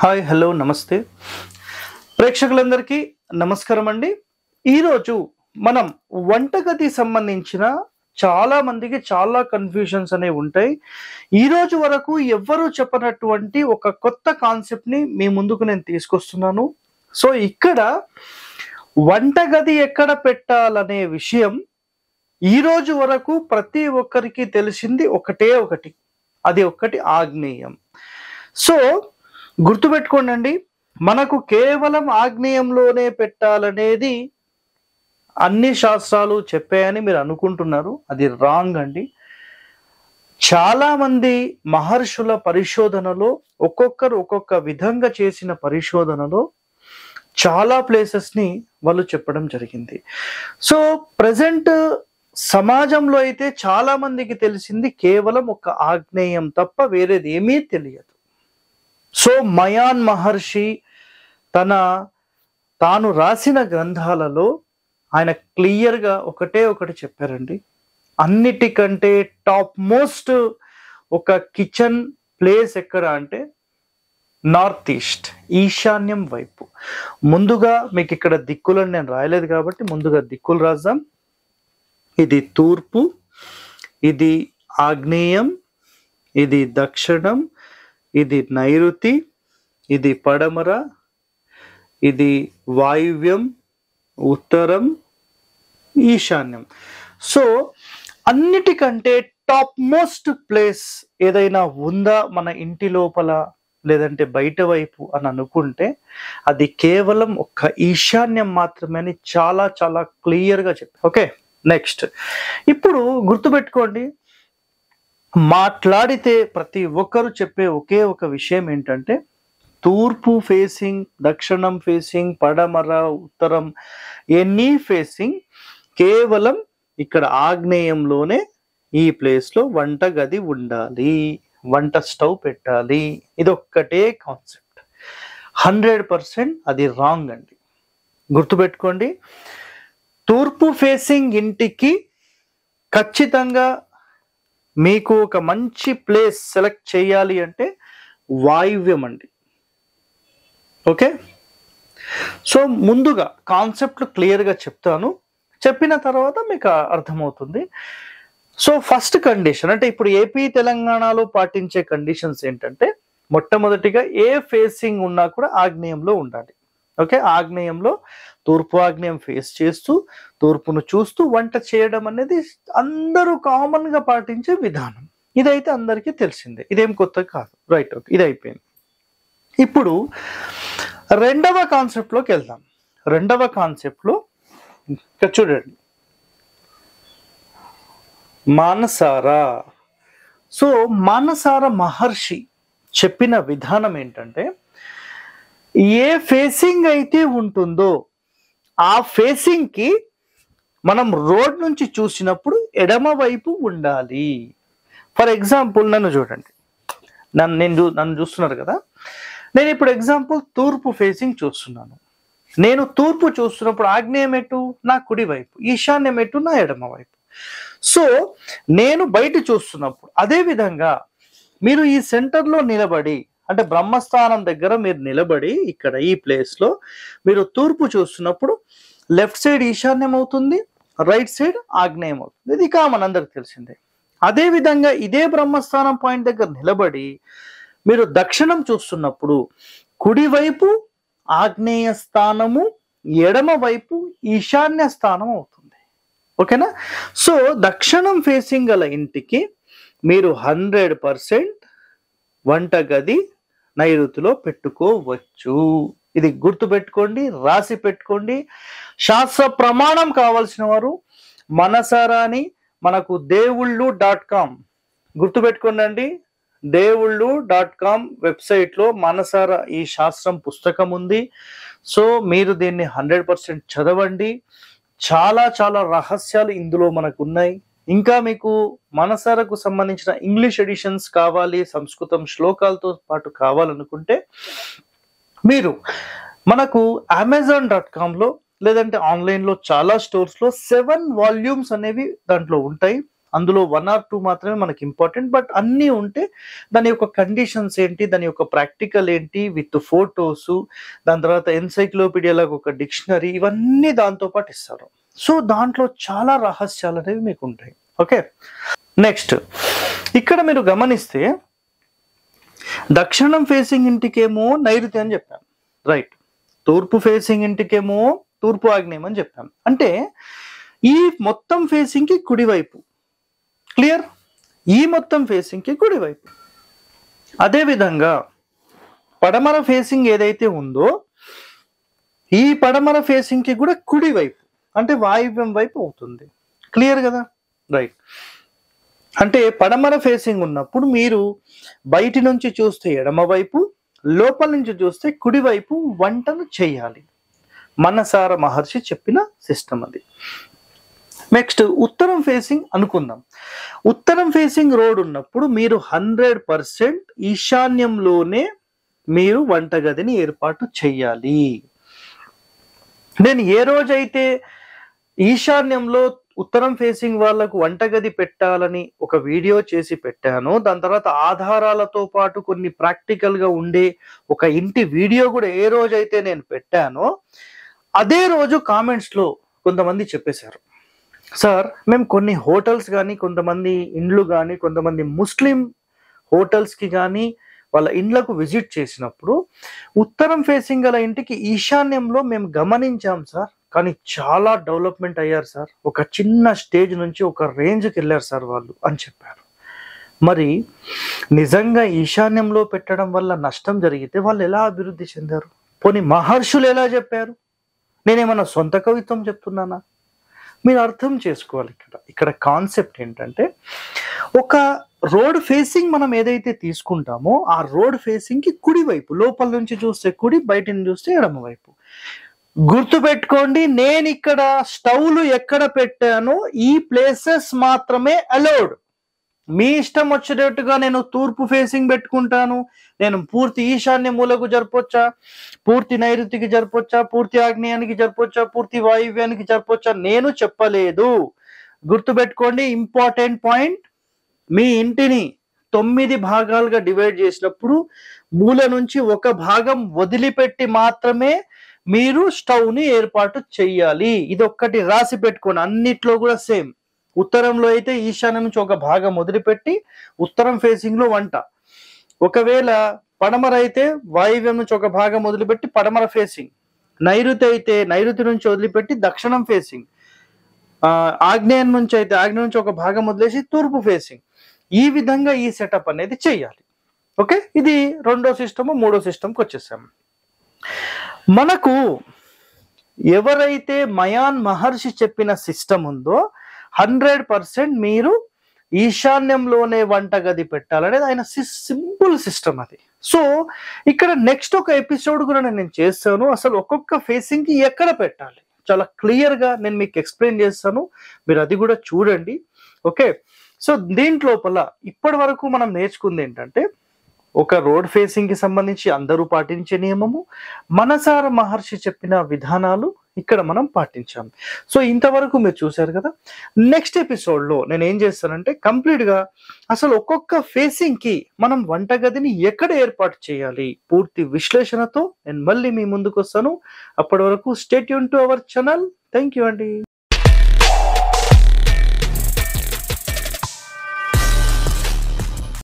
Hi hello నమస్తే ప్రేక్షకులందరికీ నమస్కారం అండి. ఈరోజు మనం వంటగది సంబంధించిన చాలా మందికి చాలా కన్ఫ్యూజన్స్ అనేవి ఉంటాయి. ఈరోజు వరకు ఎవ్వరూ చెప్పనటువంటి ఒక కొత్త కాన్సెప్ట్ని మీ ముందుకు నేను తీసుకొస్తున్నాను. సో ఇక్కడ వంటగది ఎక్కడ పెట్టాలనే విషయం ఈరోజు వరకు ప్రతి ఒక్కరికి తెలిసింది ఒకటే ఒకటి, అది ఒక్కటి ఆగ్నేయం. సో గుర్తుపెట్టుకోండి, మనకు కేవలం ఆగ్నేయంలోనే పెట్టాలనేది అన్ని శాస్త్రాలు చెప్పాయని మీరు అనుకుంటున్నారు. అది రాంగ్ అండి. చాలా మంది మహర్షుల పరిశోధనలో ఒక్కొక్కరు ఒక్కొక్క విధంగా చేసిన పరిశోధనలో చాలా ప్లేసెస్ని వాళ్ళు చెప్పడం జరిగింది. సో ప్రజెంట్ సమాజంలో అయితే చాలా మందికి తెలిసింది కేవలం ఒక ఆగ్నేయం తప్ప వేరేది ఏమీ తెలియదు. సో మయాన్ మహర్షి తాను రాసిన గ్రంథాలలో ఆయన క్లియర్గా ఒకటే ఒకటి చెప్పారండి. అన్నిటికంటే టాప్ మోస్ట్ ఒక కిచెన్ ప్లేస్ ఎక్కడ అంటే నార్త్ ఈస్ట్, ఈశాన్యం వైపు. ముందుగా మీకు ఇక్కడ దిక్కులను నేను రాయలేదు కాబట్టి ముందుగా దిక్కులు రాద్దాం. ఇది తూర్పు, ఇది ఆగ్నేయం, ఇది దక్షిణం, ఇది నైరుతి, ఇది పడమర, ఇది వాయువ్యం, ఉత్తరం, ఈశాన్యం. సో అన్నిటికంటే టాప్ మోస్ట్ ప్లేస్ ఏదైనా ఉందా మన ఇంటి లోపల లేదంటే బయట వైపు అని అనుకుంటే అది కేవలం ఒక్క ఈశాన్యం మాత్రమే అని చాలా చాలా క్లియర్గా చెప్పారు. ఓకే, నెక్స్ట్ ఇప్పుడు గుర్తుపెట్టుకోండి, మాట్లాడితే ప్రతి ఒక్కరు చెప్పే ఒకే ఒక విషయం ఏంటంటే తూర్పు ఫేసింగ్, దక్షిణం ఫేసింగ్, పడమర, ఉత్తరం ఎనీ ఫేసింగ్ కేవలం ఇక్కడ ఆగ్నేయంలోనే ఈ ప్లేస్లో వంట గది ఉండాలి, వంట స్టవ్ పెట్టాలి. ఇది ఒక్కటే కాన్సెప్ట్. 100% అది రాంగ్ అండి. గుర్తుపెట్టుకోండి, తూర్పు ఫేసింగ్ ఇంటికి ఖచ్చితంగా మీకు ఒక మంచి ప్లేస్ సెలెక్ట్ చేయాలి అంటే వాయువ్యం అండి. ఓకే, సో ముందుగా కాన్సెప్ట్లు క్లియర్గా చెప్తాను, చెప్పిన తర్వాత మీకు అర్థమవుతుంది. సో ఫస్ట్ కండిషన్ అంటే ఇప్పుడు ఏపీ తెలంగాణలో పాటించే కండిషన్స్ ఏంటంటే మొట్టమొదటిగా ఏ ఫేసింగ్ ఉన్నా కూడా ఆగ్నేయంలో ఉండాలి. ఓకే, ఆగ్నేయంలో తూర్పు ఆగ్నేయం ఫేస్ చేస్తూ తూర్పును చూస్తూ వంట చేయడం అనేది అందరూ కామన్గా పాటించే విధానం. ఇదైతే అందరికీ తెలిసిందే, ఇదేం కొత్త కాదు. రైట్, ఓకే, ఇది అయిపోయింది. ఇప్పుడు రెండవ కాన్సెప్ట్లోకి వెళ్దాం. రెండవ కాన్సెప్ట్లో ఇక్కడ చూడండి, మానసారా. సో మానసార మహర్షి చెప్పిన విధానం ఏంటంటే ఏ ఫేసింగ్ అయితే ఉంటుందో ఆ ఫేసింగ్ కి మనం రోడ్ నుంచి చూసినప్పుడు ఎడమ వైపు ఉండాలి. ఫర్ ఎగ్జాంపుల్ నన్ను చూడండి, నన్ను చూస్తున్నారు కదా, నేను ఇప్పుడు ఎగ్జాంపుల్ తూర్పు ఫేసింగ్ చూస్తున్నాను. నేను తూర్పు చూస్తున్నప్పుడు ఆగ్నేయం ఎటు నా కుడి వైపు, ఈశాన్యం ఎటు నా ఎడమ వైపు. సో నేను బయట చూస్తున్నప్పుడు అదే విధంగా మీరు ఈ సెంటర్లో నిలబడి అంటే బ్రహ్మస్థానం దగ్గర మీరు నిలబడి ఇక్కడ ఈ ప్లేస్లో మీరు తూర్పు చూస్తున్నప్పుడు లెఫ్ట్ సైడ్ ఈశాన్యం అవుతుంది, రైట్ సైడ్ ఆగ్నేయం అవుతుంది. ఇది కామన్, అందరికి తెలిసిందే. అదేవిధంగా ఇదే బ్రహ్మస్థానం పాయింట్ దగ్గర నిలబడి మీరు దక్షిణం చూస్తున్నప్పుడు కుడివైపు ఆగ్నేయ స్థానము, ఎడమ వైపు ఈశాన్య స్థానం అవుతుంది. ఓకేనా? సో దక్షిణం ఫేసింగ్ గల ఇంటికి మీరు 100% వంటగది నైరుతిలో పెట్టుకోవచ్చు. ఇది గుర్తుపెట్టుకోండి, రాసి పెట్టుకోండి. శాస్త్ర ప్రమాణం కావాల్సిన వారు మనసారాని మనకు దేవుళ్ళు.com గుర్తుపెట్టుకోండి అండి. దేవుళ్ళు.com వెబ్సైట్లో మనసారా ఈ శాస్త్రం పుస్తకం ఉంది. సో మీరు దీన్ని 100% చదవండి. చాలా చాలా రహస్యాలు ఇందులో మనకు ఉన్నాయి. ఇంకా మీకు మనసారకు సంబంధించిన ఇంగ్లీష్ ఎడిషన్స్ కావాలి, సంస్కృతం శ్లోకాలతో పాటు కావాలనుకుంటే మీరు మనకు Amazon.comలో లేదంటే ఆన్లైన్లో చాలా స్టోర్స్లో 7 వాల్యూమ్స్ అనేవి దాంట్లో ఉంటాయి. అందులో 1 or 2 మాత్రమే మనకి ఇంపార్టెంట్. బట్ అన్నీ ఉంటే దాని యొక్క కండిషన్స్ ఏంటి, దాని యొక్క ప్రాక్టికల్ ఏంటి విత్ ఫోటోస్, దాని తర్వాత ఎన్సైక్లోపీడియా లాగా ఒక డిక్షనరీ, ఇవన్నీ దాంతో పాటు ఇస్తారు. సో దాంట్లో చాలా రహస్యాలు అనేవి మీకు ఉంటాయి. ఓకే, నెక్స్ట్ ఇక్కడ మీరు గమనిస్తే దక్షిణం ఫేసింగ్ ఇంటికేమో నైరుతి అని చెప్పాను, రైట్. తూర్పు ఫేసింగ్ ఇంటికేమో తూర్పు ఆగ్నేయం అని చెప్పాను. అంటే ఈ మొత్తం ఫేసింగ్ కి కుడివైపు, క్లియర్, ఈ మొత్తం ఫేసింగ్ కి కుడివైపు. అదేవిధంగా పడమర ఫేసింగ్ ఏదైతే ఉందో ఈ పడమర ఫేసింగ్ కి కూడా కుడివైపు, అంటే వాయువ్యం వైపు అవుతుంది. క్లియర్ కదా, రైట్. అంటే పడమర ఫేసింగ్ ఉన్నప్పుడు మీరు బయటి నుంచి చూస్తే ఎడమవైపు, లోపల నుంచి చూస్తే కుడివైపు వంటను చేయాలి. మనసార మహర్షి చెప్పిన సిస్టమ్ అది. నెక్స్ట్ ఉత్తరం ఫేసింగ్ అనుకుందాం. ఉత్తరం ఫేసింగ్ రోడ్ ఉన్నప్పుడు మీరు 100% ఈశాన్యంలోనే మీరు వంటగదిని ఏర్పాటు చేయాలి. నేను ఏ రోజైతే ఈశాన్యంలో ఉత్తరం ఫేసింగ్ వాళ్లకు వంటగది పెట్టాలని ఒక వీడియో చేసి పెట్టానో, దాని తర్వాత ఆధారాలతో పాటు కొన్ని ప్రాక్టికల్ గా ఉండే ఒక ఇంటి వీడియో కూడా ఏ రోజైతే నేను పెట్టానో అదే రోజు కామెంట్స్ లో కొంతమంది చెప్పేశారు, సార్ మేము కొన్ని హోటల్స్ కానీ, కొంతమంది ఇండ్లు కానీ, కొంతమంది ముస్లిం హోటల్స్ కి కానీ వాళ్ళ ఇండ్లకు విజిట్ చేసినప్పుడు ఉత్తరం ఫేసింగ్ గల ఇంటికి ఈశాన్యంలో మేము గమనించాం సార్, కానీ చాలా డెవలప్మెంట్ అయ్యారు సార్, ఒక చిన్న స్టేజ్ నుంచి ఒక రేంజ్కి వెళ్ళారు సార్ వాళ్ళు అని చెప్పారు. మరి నిజంగా ఈశాన్యంలో పెట్టడం వల్ల నష్టం జరిగితే వాళ్ళు ఎలా అభివృద్ధి చెందారు? పోనీ మహర్షులు ఎలా చెప్పారు? నేనేమన్నా సొంత కవిత్వం చెప్తున్నానా? మీరు అర్థం చేసుకోవాలి. ఇక్కడ కాన్సెప్ట్ ఏంటంటే, ఒక రోడ్ ఫేసింగ్ మనం ఏదైతే తీసుకుంటామో ఆ రోడ్ ఫేసింగ్ కి కుడివైపు, లోపల నుంచి చూస్తే కుడి, బయట నుంచి చూస్తే ఎడమ వైపు. గుర్తు పెట్టుకోండి, నేను ఇక్కడ స్టవ్లు ఎక్కడ పెట్టానో ఈ ప్లేసెస్ మాత్రమే అలౌడ్. మీ ఇష్టం వచ్చేటట్టుగా నేను తూర్పు ఫేసింగ్ పెట్టుకుంటాను, నేను పూర్తి ఈశాన్య మూలకు జరపొచ్చా, పూర్తి నైరుతికి జరపొచ్చా, పూర్తి ఆగ్నేయానికి జరపొచ్చా, పూర్తి వాయువ్యానికి జరపొచ్చా, నేను చెప్పలేదు. గుర్తుపెట్టుకోండి, ఇంపార్టెంట్ పాయింట్. మీ ఇంటిని 9 భాగాలుగా డివైడ్ చేసినప్పుడు మూల నుంచి ఒక భాగం వదిలిపెట్టి మాత్రమే మీరు స్టవ్ ని ఏర్పాటు చెయ్యాలి. ఇది ఒక్కటి రాసి పెట్టుకోండి. అన్నిట్లో కూడా సేమ్. ఉత్తరంలో అయితే ఈశాన్యం నుంచి ఒక భాగం వదిలిపెట్టి ఉత్తరం ఫేసింగ్ లో వంట. ఒకవేళ పడమర అయితే వాయువ్యం నుంచి ఒక భాగం వదిలిపెట్టి పడమర ఫేసింగ్. నైరుతి అయితే నైరుతి నుంచి వదిలిపెట్టి దక్షిణం ఫేసింగ్. ఆగ్నేయం నుంచి అయితే ఆగ్నేయం నుంచి ఒక భాగం వదిలేసి తూర్పు ఫేసింగ్. ఈ విధంగా ఈ సెటప్ అనేది చెయ్యాలి. ఓకే, ఇది రెండో సిస్టమ్. మూడో సిస్టమ్కి వచ్చేసాము. మనకు ఎవరైతే మయాన్ మహర్షి చెప్పిన సిస్టమ్ ఉందో 100% మీరు ఈశాన్యంలోనే వంటగది పెట్టాలనేది ఆయన సింపుల్ సిస్టమ్ అది. సో ఇక్కడ నెక్స్ట్ ఒక ఎపిసోడ్ కూడా నేను చేస్తాను, అసలు ఒక్కొక్క ఫేసింగ్ కి ఎక్కడ పెట్టాలి చాలా క్లియర్ గా నేను మీకు ఎక్స్ప్లెయిన్ చేస్తాను. మీరు అది కూడా చూడండి. ఓకే, సో దీంట్లోపల ఇప్పటి వరకు మనం నేర్చుకుంది ఏంటంటే, ఒక రోడ్ ఫేసింగ్ కి సంబంధించి అందరూ పాటించే నియమము, మనసార మహర్షి చెప్పిన విధానాలు ఇక్కడ మనం పాటించాం. సో ఇంతవరకు మీరు చూశారు కదా. నెక్స్ట్ ఎపిసోడ్ లో నేను ఏం చేస్తానంటే, కంప్లీట్ గా అసలు ఒక్కొక్క ఫేసింగ్ కి మనం వంటగదిని ఎక్కడ ఏర్పాటు చేయాలి పూర్తి విశ్లేషణతో నేను మళ్ళీ మీ ముందుకు వస్తాను. అప్పటి వరకు stay tune to our channel. Thank you అండి.